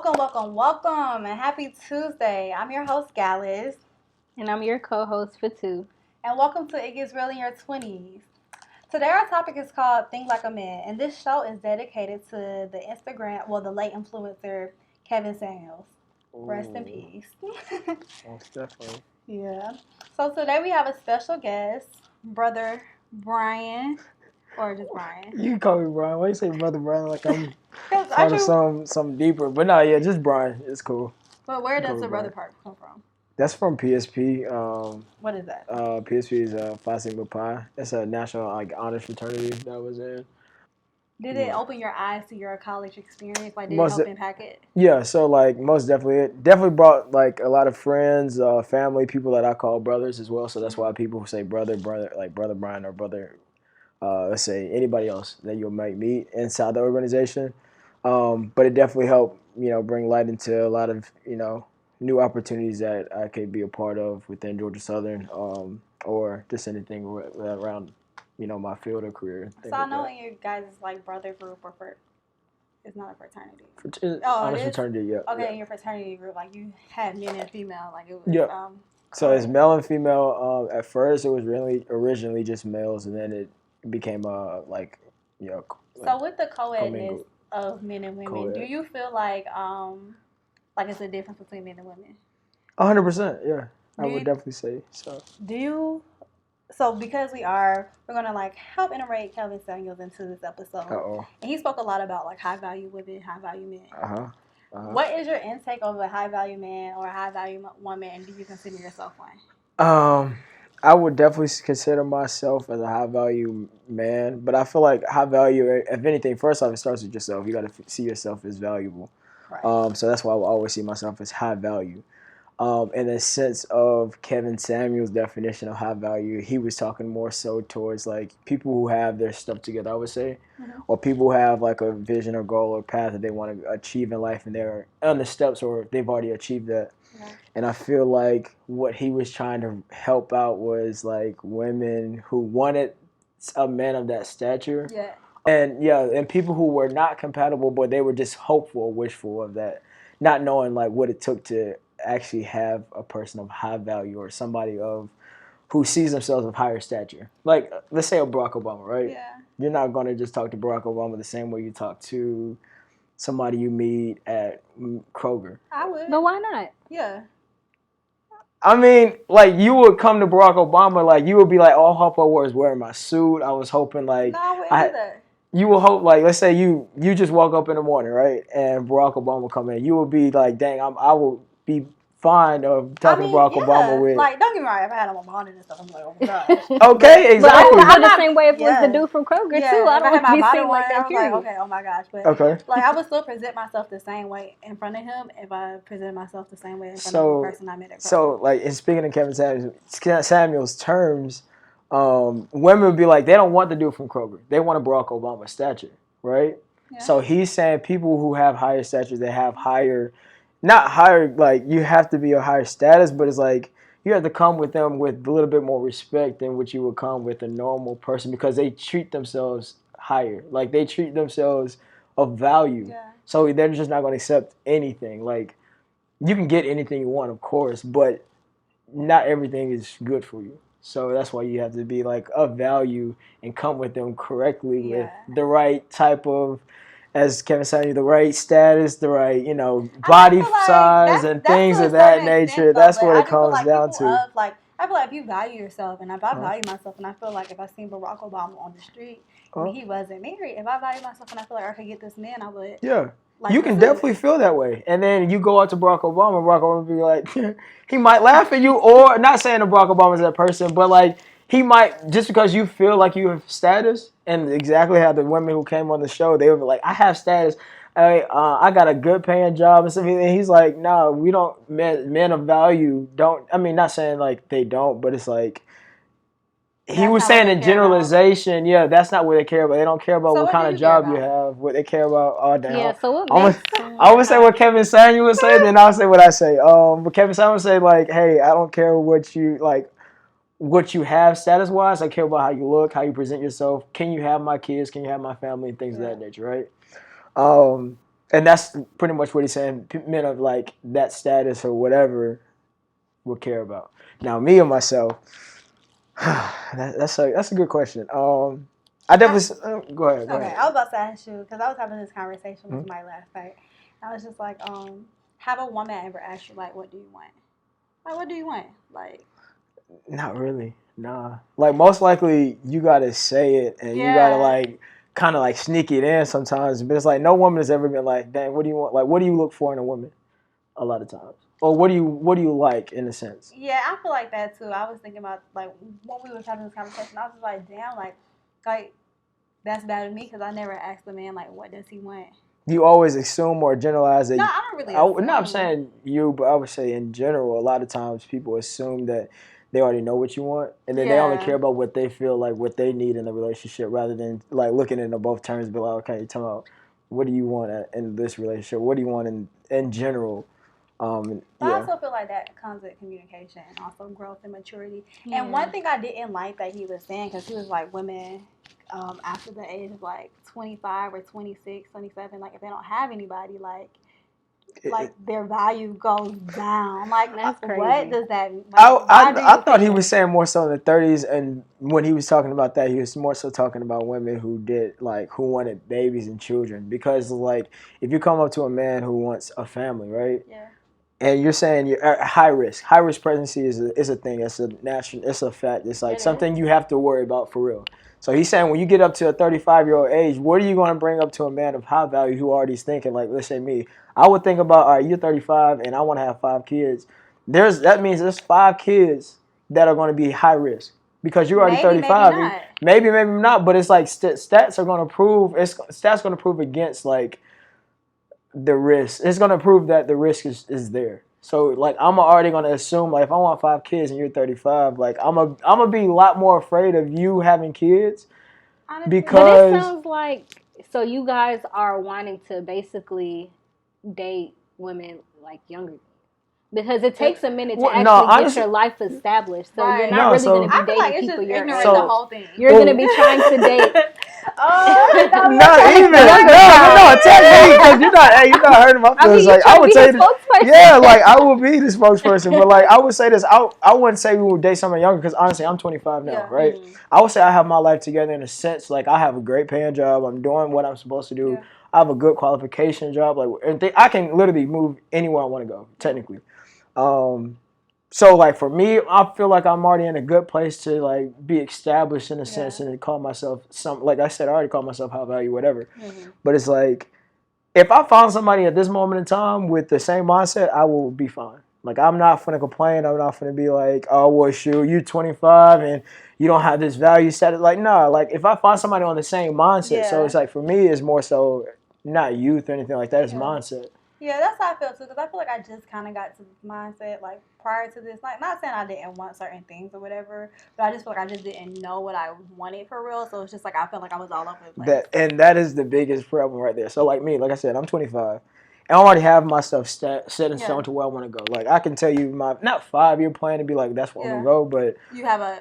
welcome, and happy Tuesday. I'm your host, Gallus, And I'm your co-host for two. and welcome to It Gets Real in Your 20s. Today, our topic is called Think Like a Man, and this show is dedicated to the late influencer, Kevin Samuels. Rest in Ooh, peace. most definitely. Yeah. So, today we have a special guest, Brother Brian, or just Brian. You can call me Brian. Why you say Brother Brian? Like I'm Because part aren't of you? something deeper. But no, yeah, just Brian. It's cool. But where Call does me the brother Brian. part come from? That's from PSP. What is that? PSP is Phi Sigma Pi. It's a national like honors fraternity that I was in. Did it Yeah. open your eyes to your college experience? Like, did it Most help impact it? yeah. So like most definitely, it definitely brought like a lot of friends, family, people that I call brothers as well. So that's why people say brother, like brother Brian or brother let's say anybody else that you might meet inside the organization. But it definitely helped, bring light into a lot of, new opportunities that I could be a part of within Georgia Southern, or just anything around, my field or career, So things I like know that. in your guys' like brother group or it's not a fraternity. Oh, it Honest is. fraternity, yeah, Okay, yeah, in your fraternity group, like you had men and female, like it was yeah. So it's co-ed. male and female. At first, it was really originally just males, and then it became like, like So with the co-edness commingled, of men and women, do co-ed. you feel like it's a difference between men and women? 100%, yeah. I Do would you definitely say so. do you so because we're gonna like help integrate Kelvin Samuels into this Uh episode, oh. and he spoke a lot about like high value women, high value men. Uh huh. Uh huh. What is your intake of a high value man or a high value woman, and do you consider yourself one? I would definitely consider myself as a high value man, but I feel like high value, if anything, first off, it starts with yourself. You got to see yourself as valuable. Right. So that's why I will always see myself as high value. In the sense of Kevin Samuel's definition of high value, he was talking more so towards like people who have their stuff together, I would say, or people who have like a vision or goal or path that they want to achieve in life and they're on the steps or they've already achieved that. Right. And I feel like what he was trying to help out was like women who wanted a man of that stature. Yeah. And people who were not compatible, but they were just hopeful or wishful of that, not knowing like what it took to actually have a person of high value or somebody of who sees themselves of higher stature. Like let's say a Barack Obama, right? Yeah. You're not gonna just talk to Barack Obama the same way you talk to somebody you meet at Kroger. I would. But why not? Yeah. I mean, like you would come to Barack Obama, like you would be like, all hope I was wearing my suit. I was hoping like No, I wouldn't I do that. you will hope like let's say you just woke up in the morning, right? And Barack Obama come in, you will be like, dang, I will be fine of I talking to mean, Barack yeah. Obama with. Like, don't get me wrong. If I had on my bonnet and stuff, I'm like, oh my gosh. Okay, But I exactly. would feel I'm the not- same way if it was yeah. the dude from Kroger Yeah, too. I if I don't had want my to be bonnet seen on, like I that. was Period. like, okay, oh my gosh. But Okay. like, I would still present myself the same way in front of him if I presented myself the same way in front of So the person I met at Kroger. so like in speaking of Kevin Samuel's terms, women would be like they don't want the dude from Kroger. They want a Barack Obama stature, right? Yeah. So he's saying people who have higher stature, they have higher, not higher, like you have to be a higher status, but it's like you have to come with them with a little bit more respect than what you would come with a normal person because they treat themselves higher. Like they treat themselves of value. Yeah. So they're just not going to accept anything. Like you can get anything you want, of course, but not everything is good for you. So that's why you have to be like of value and come with them correctly with Yeah. the right type of, as Kevin said, the right status, the right body feel like size and that's things to a of that certain extent, nature. though, That's but what I it do feel comes like down people to. of like I feel like if you value yourself, and if I Huh? value myself, and I feel like if I seen Barack Obama on the street Huh? and he wasn't married, if I value myself and I feel like I could get this man, I would. Yeah. Like You can pursue definitely it. feel that way. And then you go out to Barack Obama be like, he might laugh at you, or not saying that Barack Obama is that person, but like, he might, just because you feel like you have status, and exactly how the women who came on the show, they would be like, I have status. I got a good paying job and stuff. And he's like, no, we don't, men of value don't, I mean, not saying like they don't, but it's like, he That's was not what saying they in care about. generalization, yeah, that's not what they care about. They don't care about So what what kind do of you care job you about? have. What they care about, oh damn. Yeah. So what I'm makes I would say what Kevin Samuel would say, then I'll say what I say. But Kevin Samuel would say like, hey, I don't care what you have status wise. I care about how you look, how you present yourself. Can you have my kids? Can you have my family and things of Yeah. that nature, right? Um, And that's pretty much what he's saying. Men of like that status or whatever will care about. Now, me and myself, that's a good question. I definitely go ahead. Go Okay, ahead. I was about to ask you because I was having this conversation with somebody last night. I was just like, have a woman ever asked you like, what do you want? Like, what do you want? Like, Not really. Nah. Like most likely, you gotta say it, and you gotta like kind of like sneak it in sometimes. But it's like no woman has ever been like, dang, what do you want? Like, what do you look for in a woman? A lot of times, or what do you like in a sense? yeah, I feel like that too. I was thinking about like when we was having this conversation, I was just like, damn, like that's bad of me because I never asked the man like, what does he want? You always assume or generalize that. No, I don't really. Assume. No, I'm saying you, but I would say in general, a lot of times people assume that they already know what you want, and then they only care about what they feel like, what they need in the relationship, rather than like looking into both terms, and be like, okay, tell me, what do you want in this relationship? What do you want in general? I also feel like that comes with communication and also growth and maturity. Yeah. And one thing I didn't like that he was saying, because he was like, women after the age of like 25 or 26, 27, like if they don't have anybody, like their value goes down. Like, that's crazy. What does that mean? Like, I thought he was saying more so in the 30s, and when he was talking about that, he was more so talking about women who wanted babies and children. Because like if you come up to a man who wants a family, right? Yeah. And you're saying you're at high risk. High risk pregnancy is a thing. It's a fact. It's like something you have to worry about for real. So he's saying when you get up to a 35-year-old age, what are you going to bring up to a man of high value who already's thinking, like, let's say me, I would think about, all right, you're 35 and I want to have 5 kids. That means there's 5 kids that are going to be high risk because you're already 35. Maybe not, but it's like stats are going to prove, stats going to prove against like the risk. It's going to prove that the risk is there. So like I'm already gonna assume like if I want 5 kids and you're 35, like I'm gonna be a lot more afraid of you having kids because. But it sounds like so you guys are wanting to basically date women like younger. Because it takes a minute to get your life established, so you're not really going to be dating people your age. The whole thing. You're going to be trying to date. Not even. No, technically, because you're not hurting my feelings. Like I would say, like I would be the spokesperson, but like I would say this, I wouldn't say we would date someone younger because honestly, I'm 25 now, right? Mm-hmm. I would say I have my life together in a sense, like I have a great paying job, I'm doing what I'm supposed to do, I have a good qualification job, like and I can literally move anywhere I want to go, technically. So like for me, I feel like I'm already in a good place to like be established in a sense and call myself like I said, I already call myself high value, whatever. Mm-hmm. But it's like, if I found somebody at this moment in time with the same mindset, I will be fine. Like I'm not finna complain. I'm not finna be like, oh well, shoot, you're 25 and you don't have this value set. Like no, like if I find somebody on the same mindset, so it's like for me, it's more so not youth or anything like that. It's mindset. Yeah, that's how I feel too, because I feel like I just kind of got to this mindset, like, prior to this. Like, not saying I didn't want certain things or whatever, but I just feel like I just didn't know what I wanted for real, so it's just like I felt like I was all over the place. That is the biggest problem right there. So, like me, like I said, I'm 25, and I already have myself set in stone to where I want to go. Like, I can tell you my, not 5-year plan to be like, that's where I'm going to go,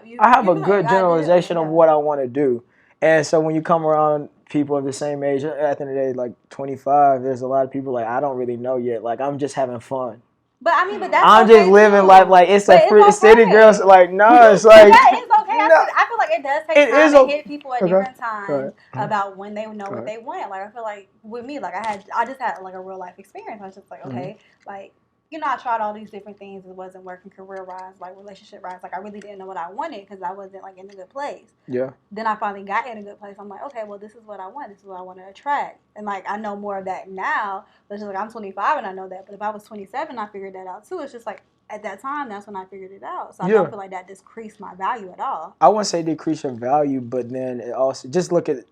but I have a good generalization of what I want to do. And so when you come around people of the same age, at the end of the day, like 25, there's a lot of people like I don't really know yet. Like I'm just having fun. But I mean, that's I'm just living life like it's a city girls. Like no, it's like that is okay. I feel like it does take time to hit people at different times about when they know what they want. Like I feel like with me, like I just had like a real life experience. I was just like, okay, like. You know, I tried all these different things. It wasn't working career-wise, like relationship-wise. Like, I really didn't know what I wanted because I wasn't, like, in a good place. Yeah. Then I finally got in a good place. I'm like, okay, well, this is what I want. This is what I want to attract. And, like, I know more of that now. But it's just like, I'm 25 and I know that. But if I was 27, I figured that out, too. It's just like, at that time, that's when I figured it out. So I don't feel like that decreased my value at all. I wouldn't say decrease your value, but then it also, just look at,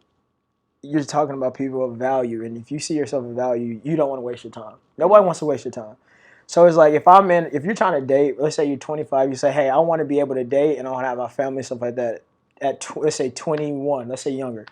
you're talking about people of value. And if you see yourself in value, you don't want to waste your time. Nobody wants to waste your time. So it's like if you're trying to date, let's say you're 25, you say, hey, I want to be able to date and I want to have my family, stuff like that. Let's say 21, let's say younger.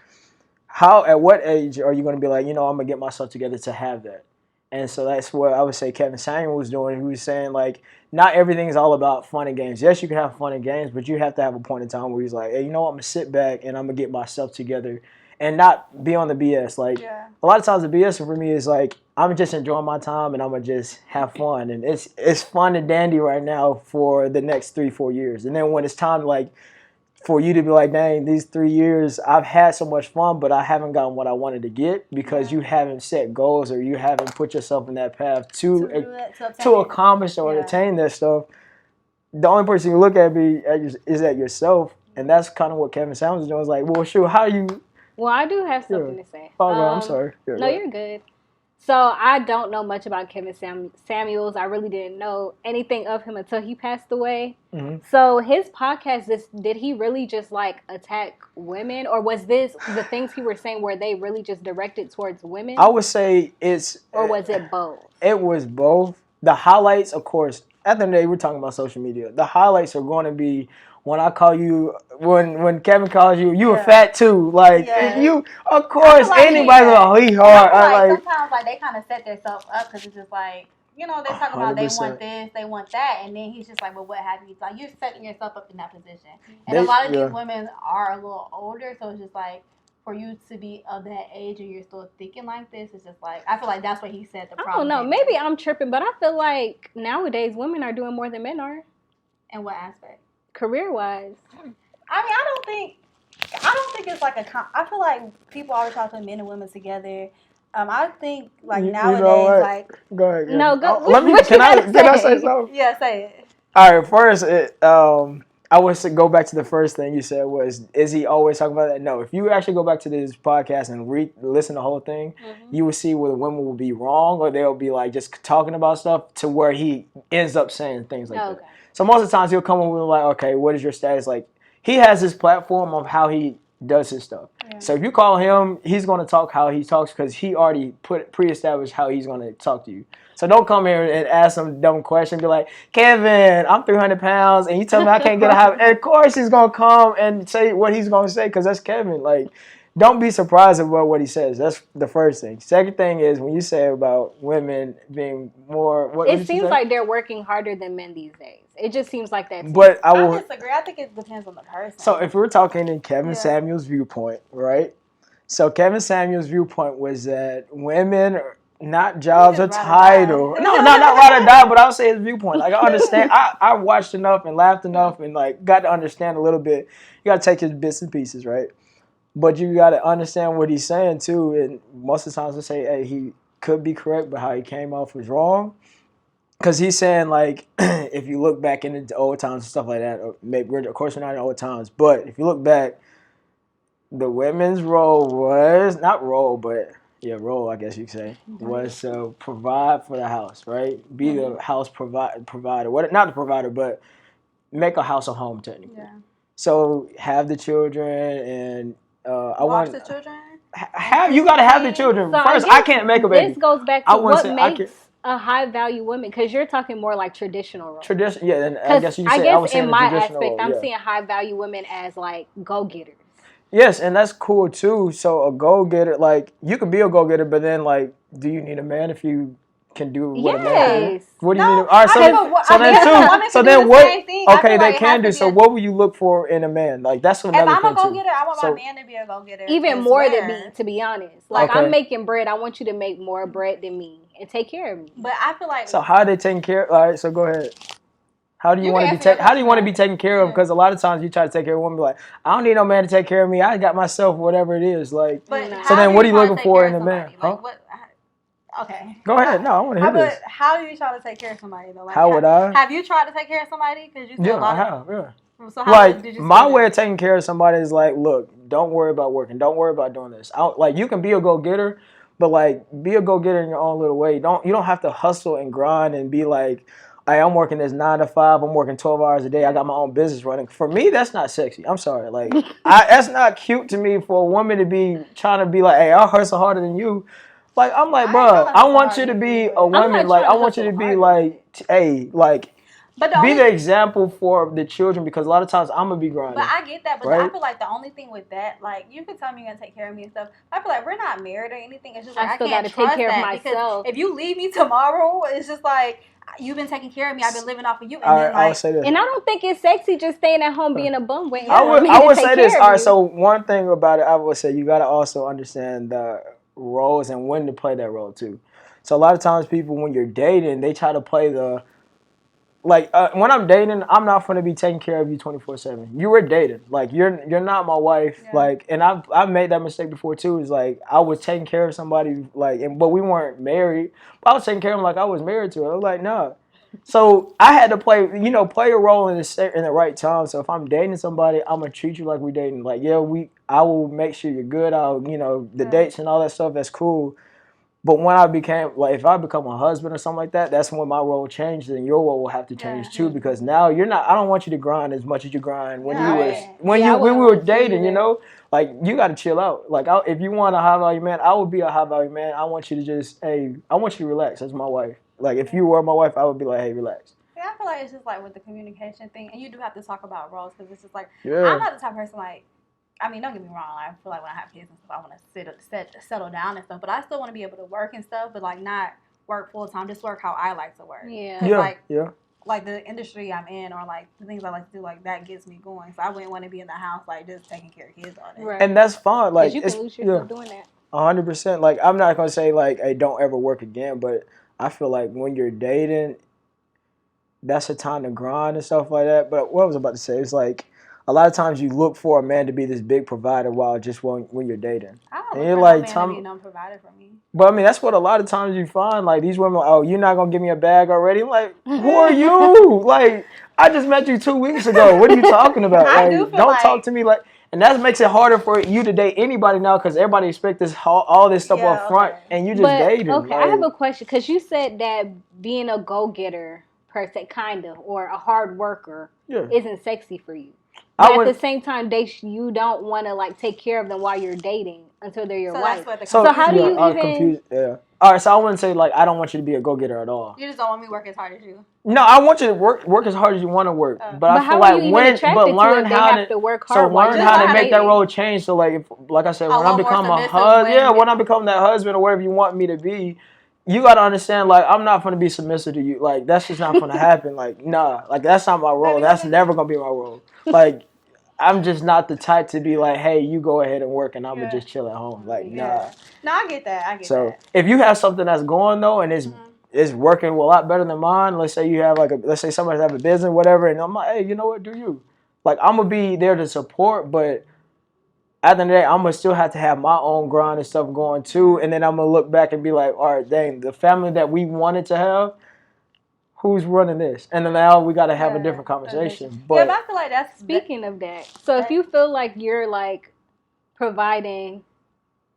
At what age are you going to be like, I'm going to get myself together to have that? And so that's what I would say Kevin Samuel was doing. He was saying like, not everything is all about fun and games. Yes, you can have fun and games, but you have to have a point in time where he's like, hey, I'm going to sit back and I'm going to get myself together and not be on the BS. Like a lot of times the BS for me is like, I'm just enjoying my time and I'm gonna just have fun, and it's fun and dandy right now for the next 3-4 years, and then when it's time like for you to be like, dang, these 3 years I've had so much fun, but I haven't gotten what I wanted to get because you haven't set goals or you haven't put yourself in that path to accomplish or attain that stuff. The only person you look at is at yourself, and that's kind of what Kevin Samuels is doing. It's like, well, sure, how do you? Well, I do have something to say. Oh, no, I'm sorry. No, you're good. So I don't know much about Kevin Samuels. I really didn't know anything of him until he passed away. Mm-hmm. So his podcast, did he really just like attack women, or was this the things he were saying were they really just directed towards women? I would say or was it both? It was both. The highlights, of course. At the end of the day, we're talking about social media. The highlights are going to be when I call you, when Kevin calls you, you were fat too. Like, you, of course, like anybody's like, he hard. Like, sometimes, like, they kind of set themselves up because it's just like, you know, they're talking about they want this, they want that, and then he's just like, well, what have you? Like, you're setting yourself up in that position. And a lot of these women are a little older, so it's just like, for you to be of that age and you're still thinking like this, it's just like, I feel like that's what he said the problem. I don't know. Maybe I'm tripping, but I feel like nowadays women are doing more than men are. In what aspect? Career-wise. I mean, I don't think it's like I feel like people always talk to men and women together. I think like nowadays, like go ahead. No, go. Can I say something? Yeah, say it. All right. First, I would go back to the first thing you said is he always talking about that? No. If you actually go back to this podcast and listen to the whole thing, you will see where the women will be wrong or they'll be like just talking about stuff to where he ends up saying things like that. So most of the times he'll come up with like, okay, what is your status? Like he has his platform of how he does his stuff. Yeah. So if you call him, he's going to talk how he talks because he already pre-established how he's going to talk to you. So don't come here and ask some dumb question. Be like, Kevin, I'm 300 pounds, and you tell me I can't get a house. And of course he's going to come and say what he's going to say because that's Kevin. Like, don't be surprised about what he says. That's the first thing. Second thing is when you say about women being more... It seems like they're working harder than men these days. It just seems like that. But I disagree. I think it depends on the person. So if we're talking in Kevin Samuels' viewpoint, right? So Kevin Samuels' viewpoint was that women... Not jobs or title. No, not ride or die, but I'll say his viewpoint. Like, I understand. I watched enough and laughed enough and, like, got to understand a little bit. You got to take his bits and pieces, right? But you got to understand what he's saying, too. And most of the times they say, hey, he could be correct, but how he came off was wrong. Because he's saying, like, if you look back into old times and stuff like that, or maybe, of course, we're not in old times, but if you look back, the women's role was, not role, but... Yeah, role, I guess you could say, was to provide for the house, right? Be the house provider. What? Not the provider, but make a house a home, technically. Yeah. So have the children and watch the children. You got to have the children so first. I can't make a baby. This goes back to what makes a high value woman, because you're talking more like traditional roles. Yeah. And I guess in my aspect, I'm seeing high value women as like go getters. Yes, and that's cool too. So a go-getter, like you can be a go-getter, but then like, do you need a man if you can do what a man can? What do you need? All right, so then what? Okay, they can do. So what will you look for in a man? Like that's another thing. If I'm a go-getter, I want my man to be a go-getter. Even more than me, to be honest. Like I'm making bread, I want you to make more bread than me and take care of me. But I feel like so how are they taking care? All right, so go ahead. How do you want to be taken care of? Because a lot of times you try to take care of a woman, like I don't need no man to take care of me. I got myself, whatever it is. Like, so then what are you looking for in a man? Like, okay. Go ahead. No, I want to hear this. How do you try to take care of somebody though? Like, how would I? Have you tried to take care of somebody? Because you said I have. Yeah. So like my way of taking care of somebody is like, look, don't worry about working. Don't worry about doing this. Like you can be a go-getter, but like be a go-getter in your own little way. You don't have to hustle and grind and be like, hey, I'm working this 9 to 5. I'm working 12 hours a day. I got my own business running. For me, that's not sexy. I'm sorry. Like, that's not cute to me for a woman to be trying to be like, hey, I'll hustle harder than you. Like, I'm like, bro, I want you to be a woman. Like, I want you to be like, hey, like, be the example for the children because a lot of times I'm going to be grinding. But I get that. But I feel like the only thing with that, like, you can tell me you're going to take care of me and stuff. I feel like we're not married or anything. It's just like I still can't trust take care of myself. If you leave me tomorrow, it's just like, you've been taking care of me. I've been living off of you. And then, like, I'll say this. And I don't think it's sexy just staying at home being a bum waiting. I would say this. All right, so one thing about it, I would say you got to also understand the roles and when to play that role too. So a lot of times people, when you're dating, they try to play the, like, when I'm dating, I'm not going to be taking care of you 24/7. You were dating. Like, you're not my wife. Yeah. Like, and I've made that mistake before too. Is like, I was taking care of somebody, like, but we weren't married. But I was taking care of them like I was married to her. I was like, nah. So I had to play a role in the right time. So if I'm dating somebody, I'm gonna treat you like we're dating. Like, yeah, I will make sure you're good. The dates and all that stuff, that's cool. But when I became, like, if I become a husband or something like that, that's when my role changed, and your role will have to change too, because now you're not. I don't want you to grind as much as you grind when we were dating. Like, you got to chill out. Like, if you want a high value man, I would be a high value man. I want you to just, hey, I want you to relax. That's my wife. Like, if you were my wife, I would be like, hey, relax. Yeah, I feel like it's just like with the communication thing, and you do have to talk about roles, because it's just like, I'm not the type of person like. I mean, don't get me wrong. I feel like when I have kids and stuff, I want to settle down and stuff. But I still want to be able to work and stuff, but like not work full time. Just work how I like to work. Yeah. Like the industry I'm in, or like the things I like to do, like that gets me going. So I wouldn't want to be in the house like just taking care of kids all day. Right. And that's fine. Like, you can lose yourself doing that. 100%. Like, I'm not gonna say like, hey, don't ever work again. But I feel like when you're dating, that's a time to grind and stuff like that. But what I was about to say is like, a lot of times you look for a man to be this big provider while just when you're dating. I don't look for a man to be no provider for me. But I mean, that's what a lot of times you find. Like, these women, oh, you're not gonna give me a bag already? I'm like, who are you? Like, I just met you 2 weeks ago. What are you talking about? Like, don't talk to me like. And that makes it harder for you to date anybody now, because everybody expects all this stuff up front, and you just dating. Okay, I have a question, because you said that being a go-getter per se, kind of, or a hard worker, isn't sexy for you. But at the same time, you don't want to like take care of them while you're dating until they're your wife. So how do you even? All right, so I wouldn't say like I don't want you to be a go-getter at all. You just don't want me to work as hard as you. No, I want you to work as hard as you want to work. But I feel like learn how to work hard. So learn how to make that role change. So like I said, when I become a husband, when I become that husband or whatever you want me to be. You gotta understand, like, I'm not gonna be submissive to you. Like, that's just not gonna happen. Like, nah, like, that's not my role. That's never gonna be my role. Like, I'm just not the type to be like, hey, you go ahead and work, and I'm gonna just chill at home. Like, nah. No, I get that. So if you have something that's going though, and it's working a lot better than mine. Let's say you have let's say somebody have a business, whatever, and I'm like, hey, you know what? Do you? Like, I'm gonna be there to support, but at the end of the day, I'm going to still have to have my own grind and stuff going too. And then I'm going to look back and be like, all right, dang, the family that we wanted to have, who's running this? And then now we got to have a different conversation. But I feel like that's... Speaking of that, so if you feel like you're like providing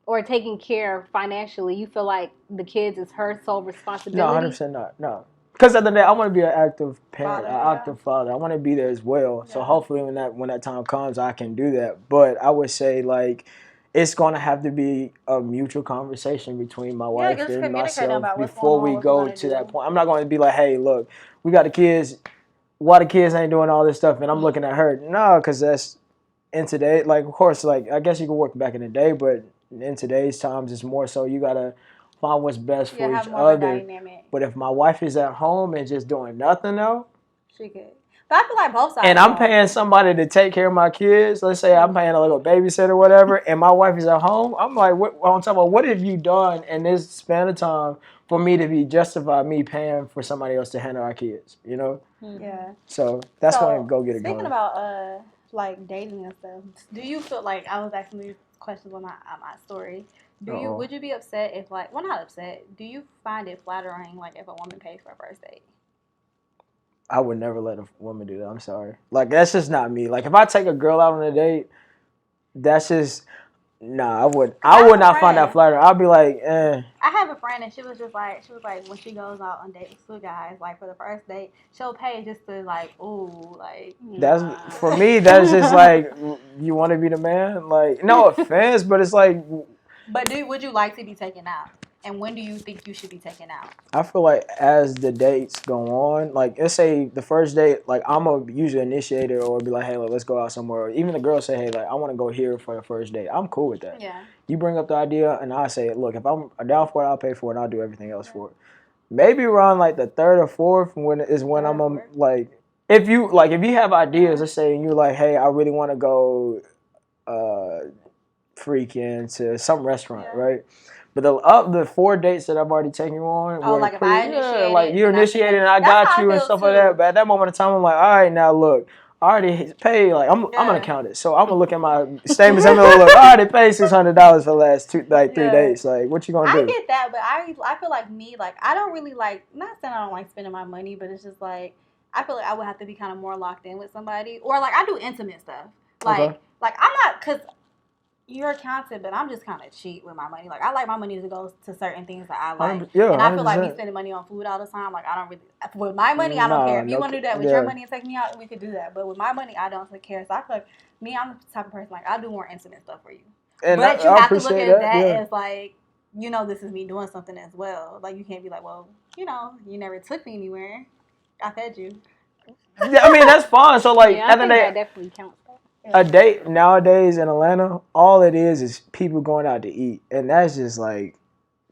or taking care financially, you feel like the kids is her sole responsibility? No, 100% not. No. Because at the end of the day, I want to be an active parent, an active father. I want to be there as well. Yeah. So hopefully when that time comes, I can do that. But I would say, like, it's going to have to be a mutual conversation between my wife and myself before we go to that point. I'm not going to be like, hey, look, we got the kids. Why the kids ain't doing all this stuff? And I'm looking at her. No, because that's in today. Like, of course, like, I guess you can work back in the day, but in today's times, it's more so you got to find what's best for each other. But if my wife is at home and just doing nothing though, she could. But I feel like both sides. And I'm paying somebody to take care of my kids. Let's say I'm paying a little babysitter or whatever, and my wife is at home. I'm like, I'm talking about, what have you done in this span of time for me to be justified me paying for somebody else to handle our kids? You know? Yeah. So that's when I go get it going. Speaking about like dating and stuff, do you feel like, I was asking these questions on my story? Would you be upset if, like, well, not upset, do you find it flattering, like, if a woman pays for a first date? I would never let a woman do that. I'm sorry. Like, that's just not me. Like, if I take a girl out on a date, that's just, nah, I would not find that flattering. I'd be like, eh. I have a friend, and she was like, when she goes out on dates with guys, like, for the first date, she'll pay just to, like, ooh, like. That's, for me, that's just like, you want to be the man? Like, no offense, but it's like. But would you like to be taken out? And when do you think you should be taken out? I feel like as the dates go on, like, let's say the first date, like, I'm a usually initiate it or be like, hey, let's go out somewhere. Even the girl say, hey, like, I want to go here for the first date. I'm cool with that. Yeah. You bring up the idea, and I say, look, if I'm down for it, I'll pay for it, and I'll do everything else for it. Maybe around, like, the third or fourth when I'm, like, if you have ideas, let's say, and you're like, hey, I really want to go, freaking to some restaurant, right? But the 4 dates that I've already taken you on, like if I initiated, like you initiated and I got you and stuff like that. But at that moment in time, I'm like, all right, now look, I already paid. Like I'm gonna count it. So I'm gonna look at my statements. I'm gonna look. I already paid $600 for the last 3 days. Like, what you gonna do? I get that, but I feel like me, like I don't really like. Not saying I don't like spending my money, but it's just like I feel like I would have to be kind of more locked in with somebody, or like I do intimate stuff. Like I'm not because. You're accountant, but I'm just kind of cheap with my money. Like, I like my money to go to certain things that I like. Yeah, and I feel like me spending money on food all the time, like, I don't really... With my money, I don't care. If you want to do that with your money and take me out, we could do that. But with my money, I don't care. So I feel like, I'm the type of person, like, I do more intimate stuff for you. And but you have to look at that as, like, this is me doing something as well. Like, you can't be like, well, you never took me anywhere. I fed you. Yeah, I mean, that's fine. So, like, I think that definitely counts. A date nowadays in Atlanta, all it is people going out to eat. And that's just like,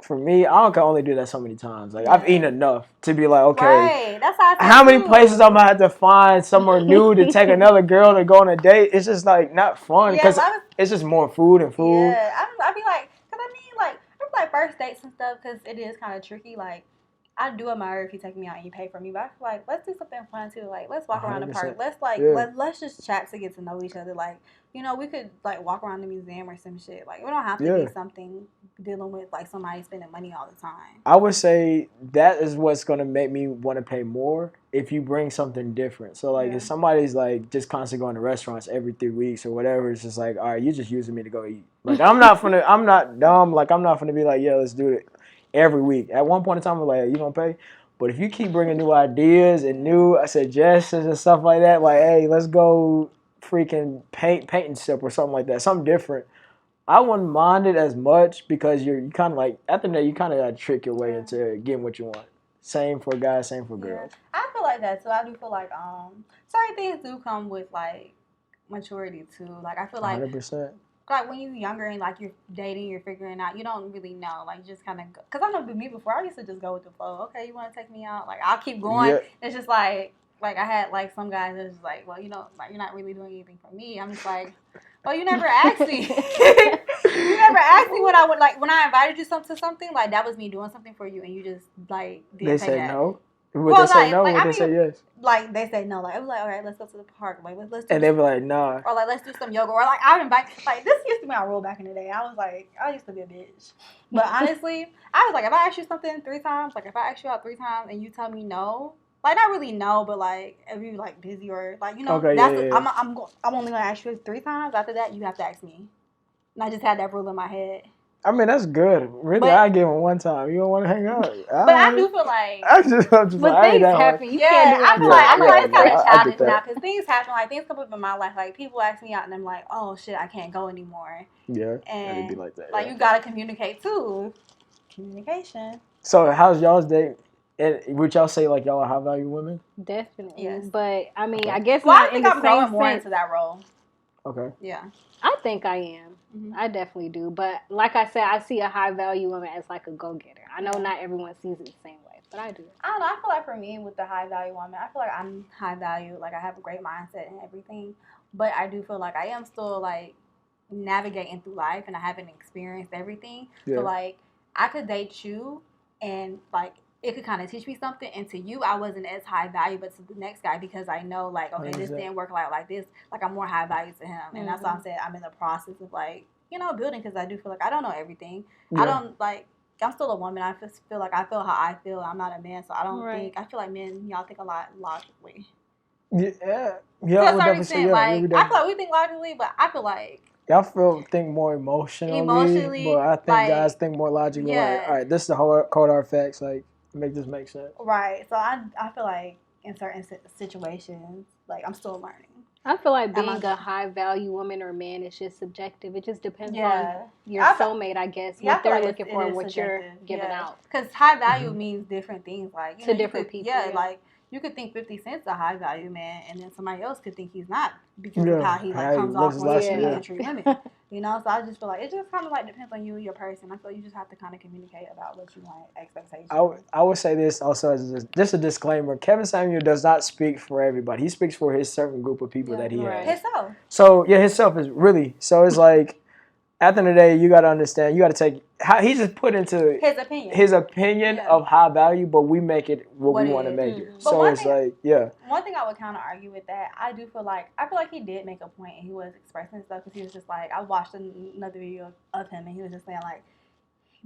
for me, I can only do that so many times. Like, I've eaten enough to be like, okay, right. That's how many places I'm going to have to find somewhere new to take another girl to go on a date? It's just like not fun because it's just more food and food. Yeah, I be like, because I feel like first dates and stuff, because it is kind of tricky. Like, I do admire if you take me out and you pay for me, but I feel like let's do something fun too. Like let's walk around the park. Let's let's just chat to get to know each other. Like we could like walk around the museum or some shit. Like we don't have to be something dealing with like somebody spending money all the time. I would say that is what's gonna make me want to pay more if you bring something different. So like if somebody's like just constantly going to restaurants every 3 weeks or whatever, it's just like all right, you're just using me to go eat. Like I'm not dumb. Like I'm not gonna be like let's do it every week. At one point in time, I'm like, you gonna pay? But if you keep bringing new ideas and new suggestions and stuff like that, like, hey, let's go freaking paint and sip or something like that, something different, I wouldn't mind it as much because you kind of like, at the end, you kind of got to trick your way into getting what you want. Same for guys, same for girls. I feel like that too. I do feel like certain things do come with like maturity too. Like I feel like 100%. Like when you're younger and like you're dating, you're figuring out, you don't really know. Like you just kind of, because I know with me before, I used to just go with the flow. Okay, you want to take me out? Like I'll keep going. Yeah. It's just like I had like some guys that was just like, well, like you're not really doing anything for me. I'm just like, well, you never asked me. You never asked me what I would like when I invited you to something. Like that was me doing something for you, and you just like didn't say that. No. Would they say no? Would they say yes? Like they say no. Like I was like, all right, let's go to the park. Like let's. Do and they be like, nah. Or like let's do some yoga. Or like I would invite. Like this used to be my rule back in the day. I was like, I used to be a bitch. But honestly, I was like, if I ask you something 3 times, like if I ask you out 3 times and you tell me no, like not really no, but like if you like busy or like okay, that's I'm only gonna ask you 3 times. After that, you have to ask me. And I just had that rule in my head. I mean, that's good. Really, I give him 1 time. You don't want to hang out. But I do feel like... I'm just but like, things happen. You can't do I feel like it's kind of childish now because things happen. Like, things come up in my life. Like, people ask me out and I'm like, oh, shit, I can't go anymore. Yeah, and it'd be like that. Like, you got to communicate, too. Communication. So, how's y'all's date? And would y'all say, like, y'all are high-value women? Definitely. Yes. But, I mean, I guess I think I'm growing more into that role. Okay. Yeah. I think I am. Mm-hmm. I definitely do. But like I said, I see a high value woman as like a go-getter. I know not everyone sees it the same way, but I do. I don't know. I feel like for me with the high value woman, I feel like I'm high value. Like I have a great mindset and everything. But I do feel like I am still like navigating through life and I haven't experienced everything. Yeah. So like I could date you and like it could kind of teach me something. And to you, I wasn't as high value, but to the next guy, because I know, like, okay, this didn't work like this. Like, I'm more high value to him. And that's why I'm saying I'm in the process of, like, building, because I do feel like I don't know everything. Yeah. I don't, like, I'm still a woman. I feel like I feel how I feel. I'm not a man, so I don't think, I feel like men, y'all think a lot logically. Yeah. To a certain extent, like, I feel like we think logically, but I feel like, y'all think more emotionally, but I think like, guys think more logically. Yeah. Like, all right, this is the cold hard facts. Like, make this make sense. Right. So I feel like in certain situations, like I'm still learning. I feel like being a high value woman or man is just subjective. It just depends on your soulmate, I guess, what they're like looking for and what you're giving out. Because high value means different things. Like to different people. Yeah, like you could think 50 Cent's a high value man, and then somebody else could think he's not because of how he like comes off when he's treat women. So I just feel like it just kind of like depends on you and your person. I feel like you just have to kind of communicate about what you want, expectations. I would say this also as just a disclaimer. Kevin Samuel does not speak for everybody. He speaks for his certain group of people that he has. Himself. So yeah, himself is really. So it's like at the end of the day, you got to understand. You got to take how he just put into his opinion of high value, but we make it what we want to make it. So it's like, yeah. One thing I would kind of argue with that, I feel like he did make a point, and he was expressing stuff because he was just like, I watched another video of him, and he was just saying like,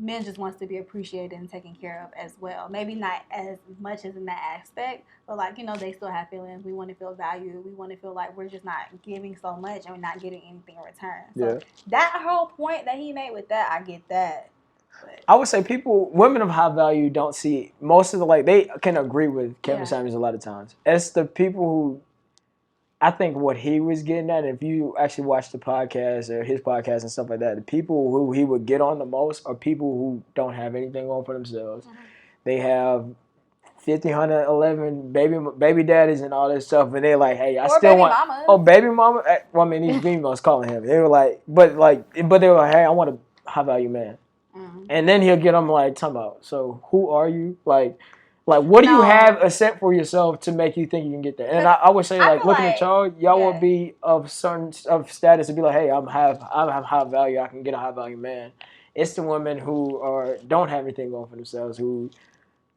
men just wants to be appreciated and taken care of as well. Maybe not as much as in that aspect, but like, you know, they still have feelings. We want to feel valued. We want to feel like we're just not giving so much and we're not getting anything in return. So that whole point that he made with that, I get that. But I would say women of high value don't see most of they can agree with Kevin Samuels a lot of times. It's the people who, I think what he was getting at, if you actually watch the podcast or his podcast and stuff like that, the people who he would get on the most are people who don't have anything going for themselves. Mm-hmm. They have 50, 111 baby daddies and all this stuff, and they're like, hey, I still want mamas. Oh, baby mama. Well, I mean, these females calling him. They were like, but they were like, hey, I want a high value man. Mm-hmm. And then he'll get them like, talking about, so who are you? Like, what do you have set for yourself to make you think you can get there? And I would say, like, looking at y'all will be of status to be like, hey, I have high value. I can get a high value man. It's the women who don't have anything going for themselves, who,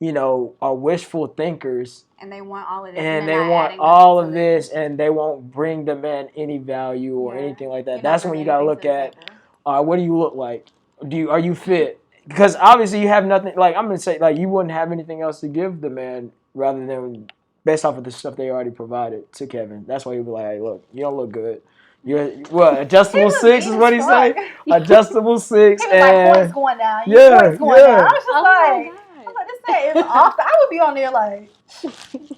you know, are wishful thinkers. And they want all of this. And they want all of this, and they won't bring the man any value or anything like that. That's when you got to look at, what do you look like? Are you fit? Because obviously you have nothing, like I'm going to say, like you wouldn't have anything else to give the man rather than based off of the stuff they already provided to Kevin. That's why he'd be like, hey, look, you don't look good. You're, adjustable 6 is what he say? Adjustable 6. He was like, points going down. Points going down. I was just like, this thing is off. I would be on there like,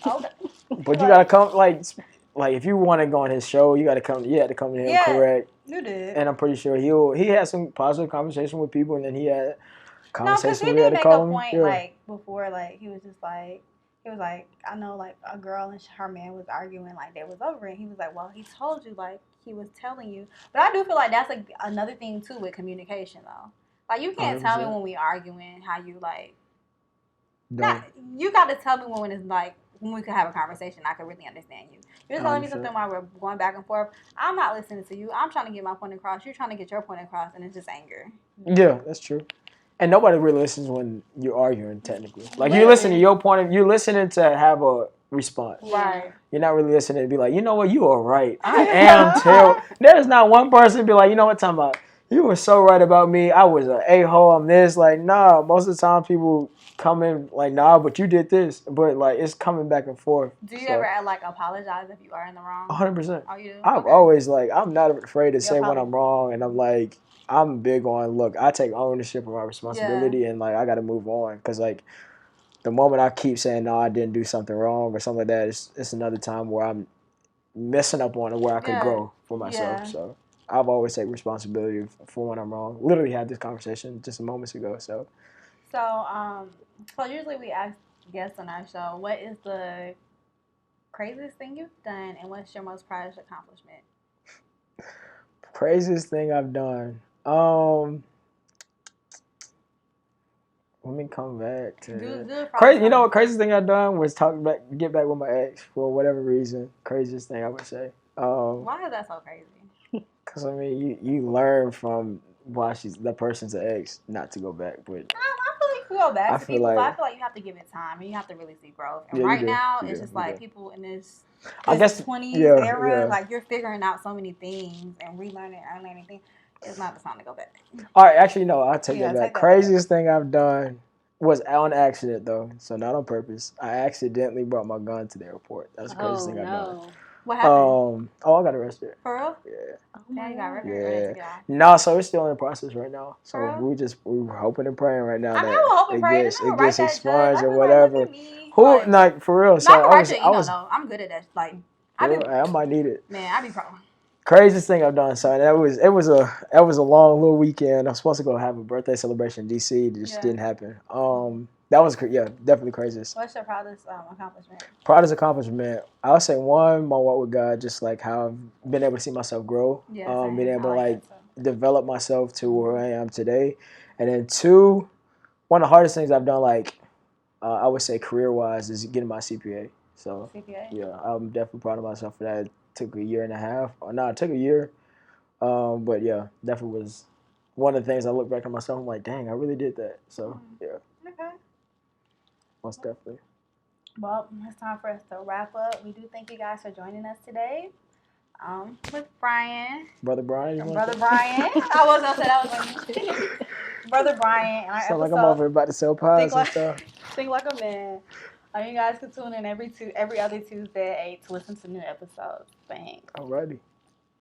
okay. But you got to come, like if you want to go on his show, you had to come to him correct. You did. And I'm pretty sure he had some positive conversation with people, and then he had conversation with me. No, because he did make a point, like, before, like, he was like, I know, like, a girl and her man was arguing, like, they was over it. He was like, well, he told you, like, he was telling you. But I do feel like that's, like, another thing, too, with communication, though. Like, you can't 100%. Tell me when we arguing how you, like, you got to tell me when it's, like, when we could have a conversation, I could really understand you. You're telling me something while we're going back and forth. I'm not listening to you. I'm trying to get my point across. You're trying to get your point across, and it's just anger. Yeah, that's true. And nobody really listens when you're arguing, technically. Like, you listen to your point of view. You're listening to have a response. Right. You're not really listening to be like, you know what, you are right. I am terrible. There's not one person be like, you know what, talking about, you were so right about me. I was an a-hole. I'm this. Like, nah, most of the time people come in like, nah, but you did this. But, like, it's coming back and forth. Do you ever, like, apologize if you are in the wrong? 100%. Oh, you do? I've always, like, I'm not afraid to say when I'm wrong. And I'm like, I'm big on, look, I take ownership of my responsibility. And, like, I got to move on. Because, like, the moment I keep saying, no, I didn't do something wrong or something like that, it's another time where I'm messing up on it where I could grow for myself. Yeah. So I've always taken responsibility for when I'm wrong. Literally had this conversation just moments ago. So usually we ask guests on our show, what is the craziest thing you've done and what's your most prized accomplishment? Craziest thing I've done. Let me come back to crazy. You know what? Craziest thing I've done was get back with my ex for whatever reason. Craziest thing I would say. Why is that so crazy? Because I mean, you learn from why the person's an ex not to go back. But I feel like you go back to people. But I feel like you have to give it time and you have to really see growth. And right now, it's just like people in this I guess 20s era, like you're figuring out so many things and relearning and unlearning things. It's not the time to go back. All right, actually, no, I'll take that back. Craziest thing I've done was on accident, though, so not on purpose. I accidentally brought my gun to the airport. That's the craziest thing I've done. What happened? I got arrested. For real? Yeah. Now you got arrested. Yeah. No, so it's still in the process right now. So we're hoping and praying right now it gets expunged or whatever. Who like for real? So I'm good at that. Like I might need it. Man, I be problem. Craziest thing I've done, son. It was a long little weekend. I was supposed to go have a birthday celebration in DC. It just didn't happen. That was definitely craziest. What's your proudest accomplishment? Proudest accomplishment, I would say one, my walk with God, just like how I've been able to see myself grow, being able to develop myself to where I am today, and then two, one of the hardest things I've done, like I would say career wise, is getting my CPA. So yeah, I'm definitely proud of myself for that. It took a year and a half. It took a year, but yeah, definitely was one of the things I look back at myself, I'm like, dang, I really did that. So, yeah. Okay. Most definitely. Well, it's time for us to wrap up. We do thank you guys for joining us today. With Brian. Brother Brian? Brother Brian. I was going to say that was me. Brother Brian. Sound like I'm over about to sell pies and stuff. Think Like a Man. You guys can tune in every other Tuesday at 8 to listen to new episodes. Thanks. Alrighty.